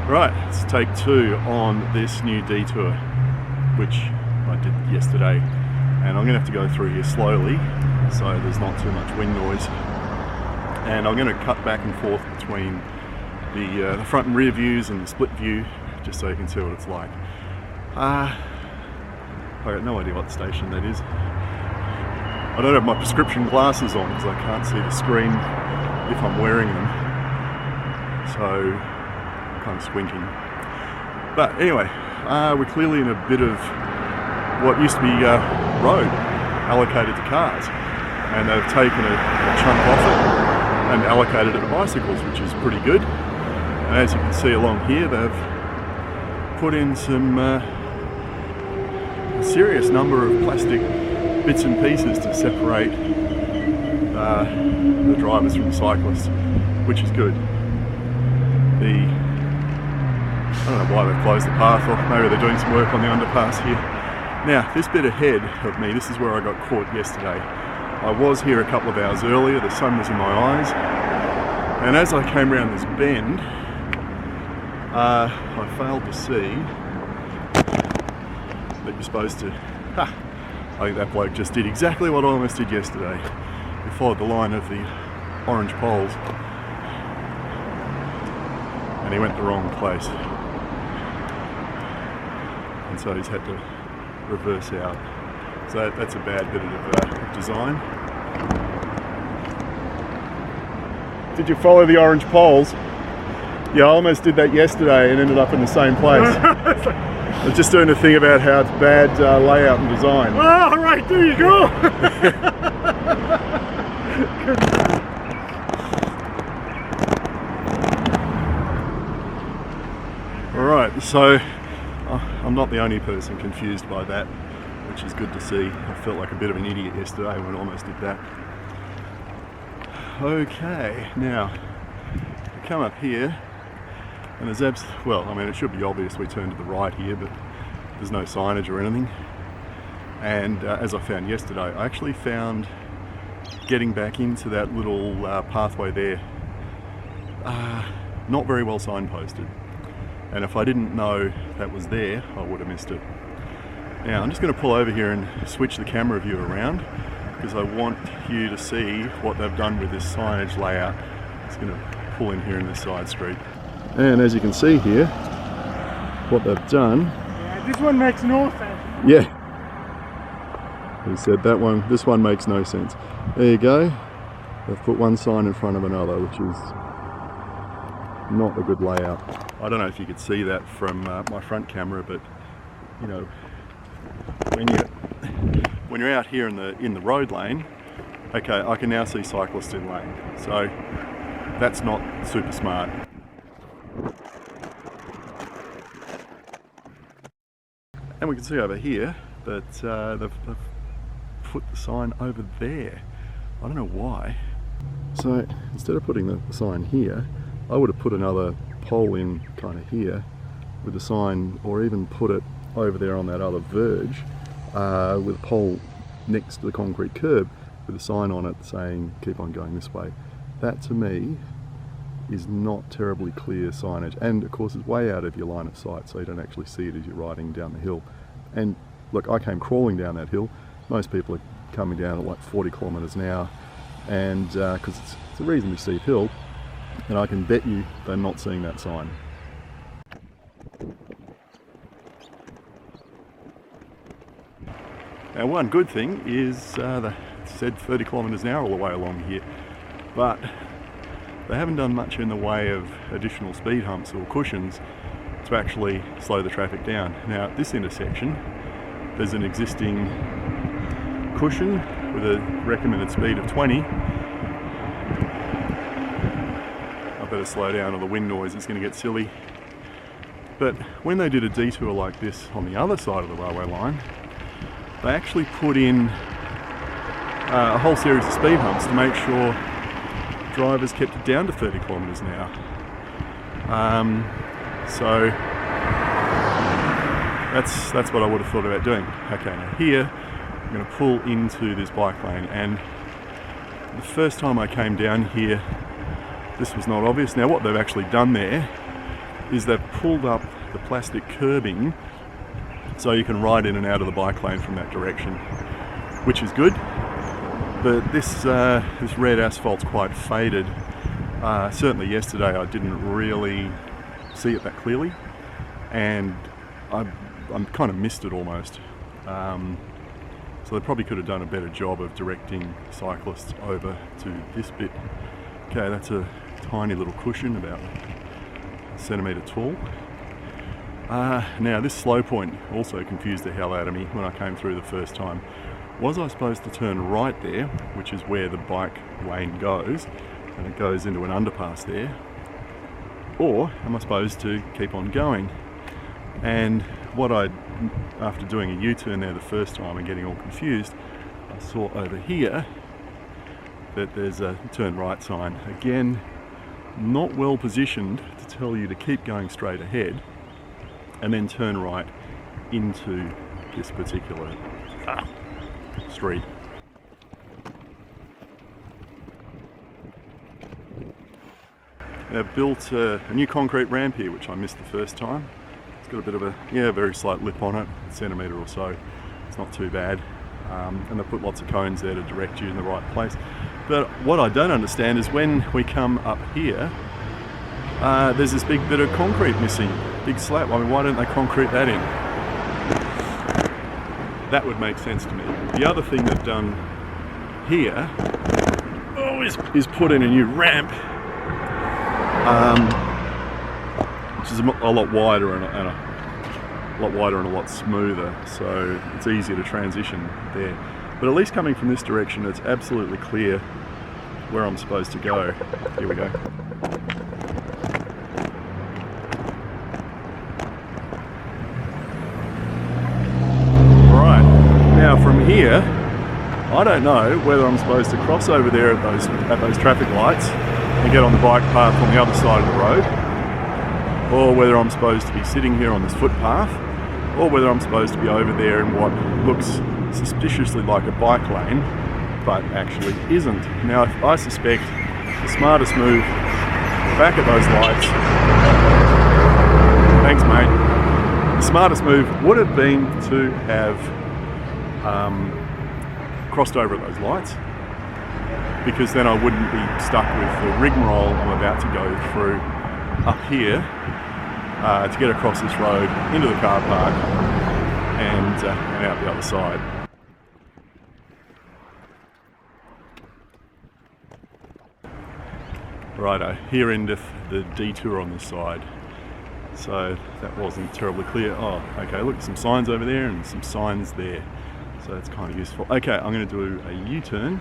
Right, it's take two on this new detour, which I did yesterday, and I'm going to have to go through here slowly so there's not too much wind noise, and I'm going to cut back and forth between the front and rear views and the split view just so you can see what it's like. I got no idea what station that is. I don't have my prescription glasses on because I can't see the screen if I'm wearing them, so kind of squinting. But anyway, we're clearly in a bit of what used to be road allocated to cars, and they've taken a chunk off it and allocated it to bicycles, which is pretty good. And as you can see along here, they've put in some a serious number of plastic bits and pieces to separate the drivers from the cyclists, which is good. I don't know why they've closed the path, or maybe they're doing some work on the underpass here. Now, this bit ahead of me, this is where I got caught yesterday. I was here a couple of hours earlier, the sun was in my eyes, and as I came around this bend, I failed to see that you're supposed to... I think that bloke just did exactly what I almost did yesterday. He followed the line of the orange poles, and he went the wrong place. And so he's had to reverse out. So that's a bad bit of design. Did you follow the orange poles? Yeah, I almost did that yesterday and ended up in the same place. I was just doing a thing about how it's bad layout and design. Oh, right, there you go. Alright, so I'm not the only person confused by that, which is good to see. I felt like a bit of an idiot yesterday when I almost did that. Okay, now we come up here, and there's it should be obvious we turn to the right here, but there's no signage or anything. And as I found yesterday, I actually found getting back into that little pathway there not very well signposted. And if I didn't know that was there, I would have missed it. Now I'm just going to pull over here and switch the camera view around because I want you to see what they've done with this signage layout. It's going to pull in here in this side street. And as you can see here, what they've done... Yeah, this one makes no sense. Yeah. He said this one makes no sense. There you go. They've put one sign in front of another, which is not a good layout. I don't know if you could see that from my front camera, but you know, when you're out here in the road lane, okay, I can now see cyclists in lane, so that's not super smart. And we can see over here that they've put the sign over there. I don't know why. So instead of putting the sign here, I would have put another pole in kind of here with a sign, or even put it over there on that other verge with a pole next to the concrete curb with a sign on it saying keep on going this way. That to me is not terribly clear signage, and of course it's way out of your line of sight, so you don't actually see it as you're riding down the hill. And look, I came crawling down that hill. Most people are coming down at like 40 kilometers an hour, and because it's a reasonably steep hill, and I can bet you they're not seeing that sign. Now one good thing is they said 30 kilometers an hour all the way along here, but they haven't done much in the way of additional speed humps or cushions to actually slow the traffic down. Now at this intersection there's an existing cushion with a recommended speed of 20. I better slow down or the wind noise is going to get silly. But when they did a detour like this on the other side of the railway line, they actually put in a whole series of speed humps to make sure drivers kept it down to 30 kilometers an hour. So that's what I would have thought about doing. Okay, now here I'm going to pull into this bike lane, and the first time I came down here this was not obvious. Now what they've actually done there is they've pulled up the plastic curbing so you can ride in and out of the bike lane from that direction, which is good. But this red asphalt's quite faded. Certainly yesterday I didn't really see it that clearly, and I kind of missed it almost. So they probably could have done a better job of directing cyclists over to this bit. Okay, that's a tiny little cushion, about a centimetre tall. Now this slow point also confused the hell out of me when I came through the first time. Was I supposed to turn right there, which is where the bike lane goes, and it goes into an underpass there, or am I supposed to keep on going? And after doing a U-turn there the first time and getting all confused, I saw over here that there's a turn right sign. Again, not well positioned to tell you to keep going straight ahead and then turn right into this particular street. They've built a new concrete ramp here, which I missed the first time. It's got a bit of a, very slight lip on it, a centimetre or so. It's not too bad. And they've put lots of cones there to direct you in the right place. But what I don't understand is when we come up here, there's this big bit of concrete missing, big slab. I mean, why don't they concrete that in? That would make sense to me. The other thing they've done here is put in a new ramp, which is a lot wider and a lot smoother, so it's easier to transition there. But at least coming from this direction, it's absolutely clear where I'm supposed to go. Here we go. Right, now from here, I don't know whether I'm supposed to cross over there at those traffic lights and get on the bike path on the other side of the road, or whether I'm supposed to be sitting here on this footpath, or whether I'm supposed to be over there in what looks suspiciously like a bike lane, but actually isn't. Now, I suspect the smartest move back at those lights, thanks mate, the smartest move would have been to have crossed over at those lights, because then I wouldn't be stuck with the rigmarole I'm about to go through up here to get across this road into the car park and out the other side. Righto, here endeth the detour on this side. So that wasn't terribly clear. Oh, okay, look, some signs over there and some signs there. So that's kind of useful. Okay, I'm going to do a U-turn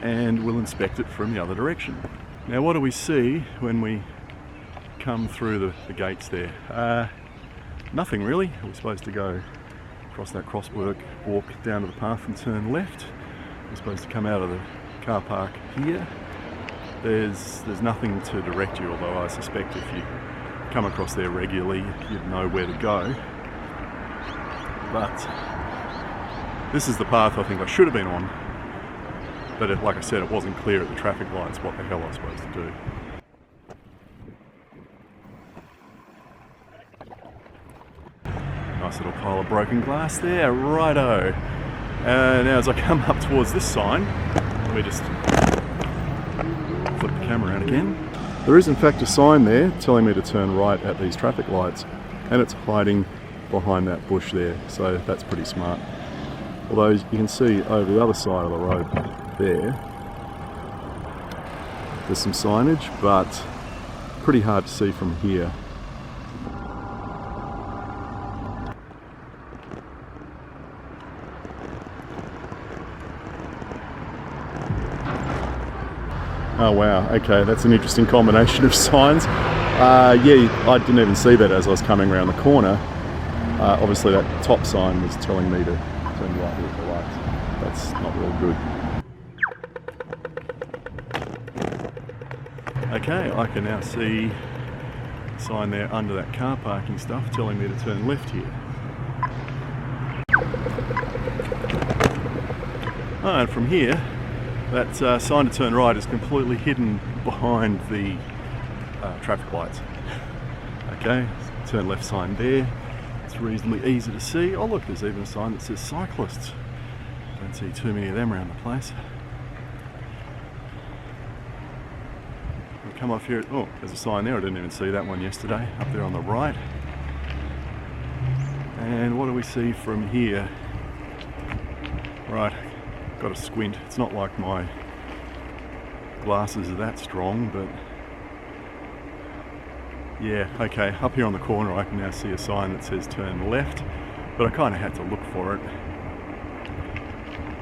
and we'll inspect it from the other direction. Now, what do we see when we come through the gates there? Nothing really. We're supposed to go across that crosswalk, walk down to the path and turn left. We're supposed to come out of the car park here. There's nothing to direct you, although I suspect if you come across there regularly, you'd know where to go. But this is the path I think I should have been on. But like I said, it wasn't clear at the traffic lights what the hell I was supposed to do. Nice little pile of broken glass there, righto. Now as I come up towards this sign, let me just flip the camera around again. There is in fact a sign there telling me to turn right at these traffic lights, and it's hiding behind that bush there, so that's pretty smart. Although you can see over the other side of the road there's some signage, but pretty hard to see from here. Oh wow, okay, that's an interesting combination of signs. Yeah, I didn't even see that as I was coming around the corner. Obviously that top sign was telling me to turn right with the lights. That's not real good. Okay, I can now see a sign there under that car parking stuff telling me to turn left here. Oh, and from here, that sign to turn right is completely hidden behind the traffic lights. Okay, turn left sign there. It's reasonably easy to see. Oh look, there's even a sign that says cyclists. Don't see too many of them around the place. We'll come off here. Oh, there's a sign there. I didn't even see that one yesterday. Up there on the right. And what do we see from here? Right, got to squint. It's not like my glasses are that strong, but yeah, okay, up here on the corner I can now see a sign that says turn left, but I kind of had to look for it.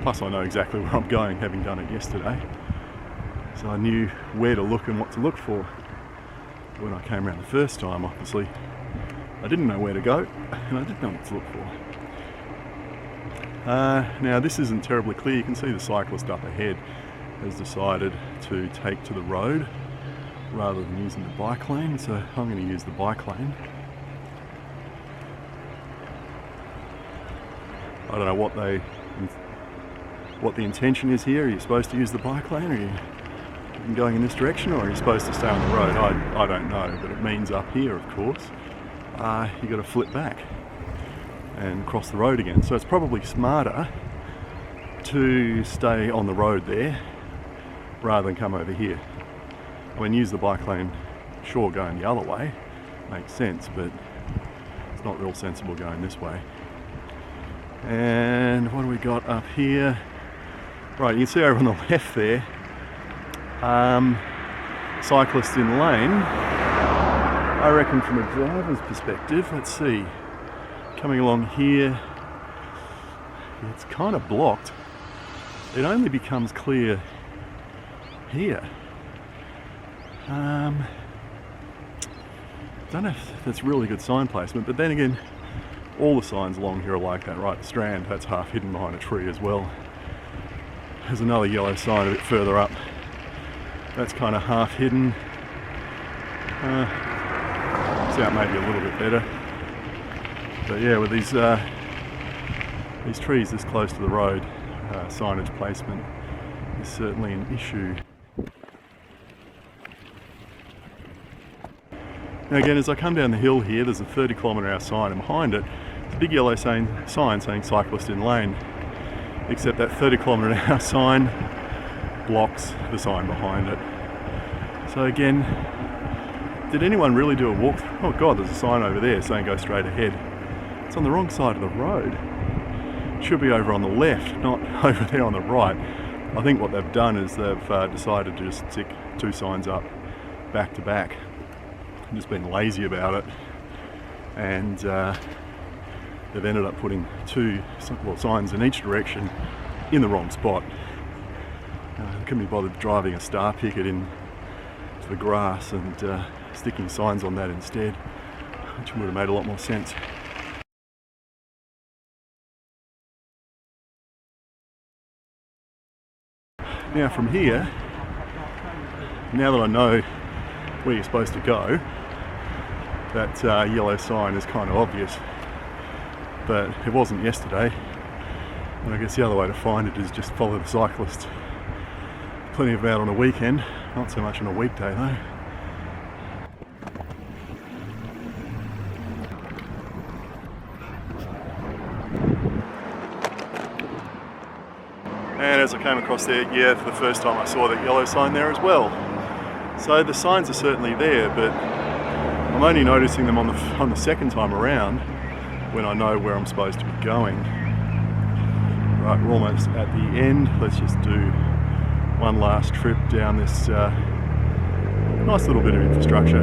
Plus I know exactly where I'm going, having done it yesterday. So I knew where to look and what to look for. When I came around the first time, obviously, I didn't know where to go, and I didn't know what to look for. Now this isn't terribly clear. You can see the cyclist up ahead has decided to take to the road rather than using the bike lane, so I'm going to use the bike lane. I don't know what the intention is here. Are you supposed to use the bike lane, or are you going in this direction, or are you supposed to stay on the road? I don't know, but it means up here, of course, you've got to flip back and cross the road again. So it's probably smarter to stay on the road there rather than come over here. I mean, use the bike lane, sure, going the other way makes sense, but it's not real sensible going this way. And what do we got up here? Right, you can see over on the left there, cyclist in lane. I reckon from a driver's perspective, let's see, coming along here, it's kind of blocked. It only becomes clear here. Don't know if that's really good sign placement, but then again, all the signs along here are like that, right? The Strand, that's half hidden behind a tree as well. There's another yellow sign a bit further up. That's kind of half hidden. It's out maybe a little bit better. But yeah, with these trees this close to the road, signage placement is certainly an issue. Now again, as I come down the hill here, there's a 30km/h sign, and behind it, it's a big yellow sign saying cyclist in lane. Except that 30km/h sign blocks the sign behind it. So again, did anyone really do a walk? Oh God, there's a sign over there saying go straight ahead. It's on the wrong side of the road. It should be over on the left, not over there on the right. I think what they've done is they've decided to just stick two signs up back to back. Just been lazy about it, and they've ended up putting two signs in each direction in the wrong spot. They couldn't be bothered driving a star picket in to the grass and sticking signs on that instead, which would have made a lot more sense. Now from here, now that I know where you're supposed to go, that yellow sign is kind of obvious, but it wasn't yesterday, and I guess the other way to find it is just follow the cyclist. Plenty of them out on a weekend, not so much on a weekday though. And as I came across there, yeah, for the first time I saw that yellow sign there as well. So the signs are certainly there, but I'm only noticing them on the second time around when I know where I'm supposed to be going. Right, we're almost at the end. Let's just do one last trip down this nice little bit of infrastructure.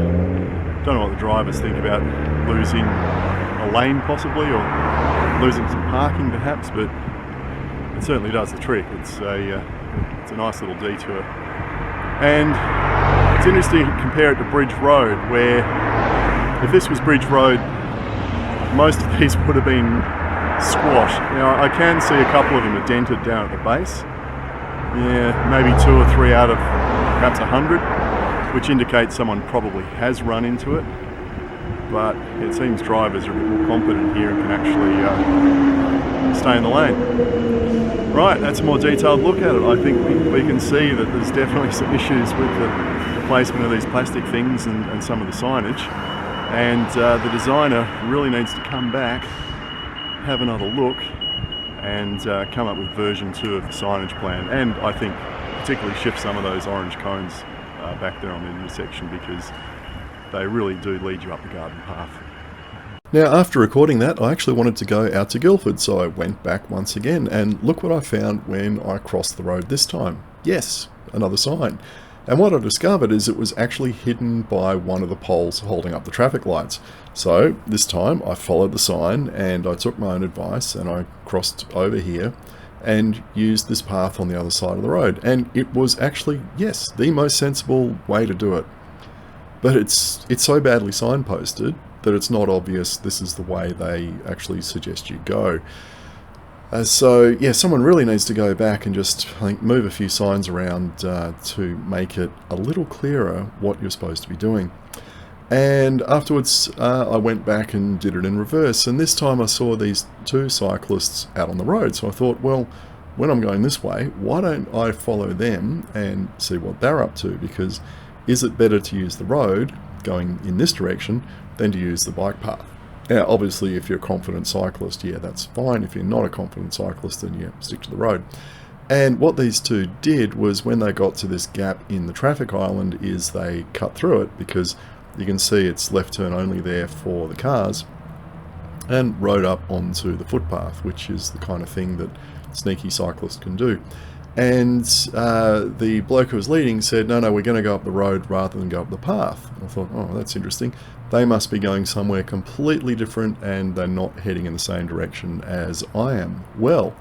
Don't know what the drivers think about losing a lane possibly, or losing some parking perhaps, but it certainly does the trick. It's a nice little detour. And it's interesting to compare it to Bridge Road, where if this was Bridge Road, most of these would have been squashed. Now I can see a couple of them are dented down at the base. Yeah, maybe 2 or 3 out of perhaps 100, which indicates someone probably has run into it. But it seems drivers are a bit more competent here and can actually stay in the lane. Right, that's a more detailed look at it. I think we can see that there's definitely some issues with the placement of these plastic things and some of the signage. And the designer really needs to come back, have another look, and come up with version 2 of the signage plan, and I think particularly shift some of those orange cones back there on the intersection, because they really do lead you up the garden path. Now, after recording that, I actually wanted to go out to Guildford, so I went back once again, and look what I found when I crossed the road this time. Yes, another sign. And what I discovered is it was actually hidden by one of the poles holding up the traffic lights. So this time I followed the sign and I took my own advice and I crossed over here and used this path on the other side of the road. And it was actually, yes, the most sensible way to do it. But it's so badly signposted that it's not obvious this is the way they actually suggest you go. So yeah, someone really needs to go back and just, I think, move a few signs around to make it a little clearer what you're supposed to be doing. And afterwards I went back and did it in reverse, and this time I saw these two cyclists out on the road, so I thought, well, when I'm going this way, why don't I follow them and see what they're up to? Because is it better to use the road going in this direction than to use the bike path? Now, obviously, if you're a confident cyclist, yeah, that's fine. If you're not a confident cyclist, then you stick to the road. And what these two did was, when they got to this gap in the traffic island, is they cut through it, because you can see it's left turn only there for the cars, and rode up onto the footpath, which is the kind of thing that sneaky cyclists can do. And the bloke who was leading said, no, we're going to go up the road rather than go up the path. I thought, oh, that's interesting. They must be going somewhere completely different, and they're not heading in the same direction as I am. Well,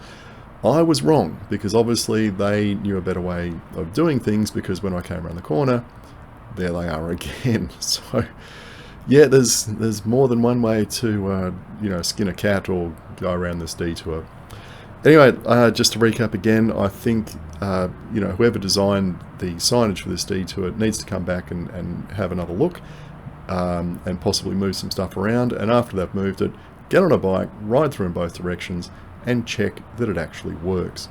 I was wrong, because obviously they knew a better way of doing things, because when I came around the corner, there they are again. So yeah, there's more than one way to skin a cat or go around this detour. Anyway, just to recap again, I think whoever designed the signage for this detour needs to come back and have another look, and possibly move some stuff around, and after they've moved it, get on a bike, ride through in both directions, and check that it actually works.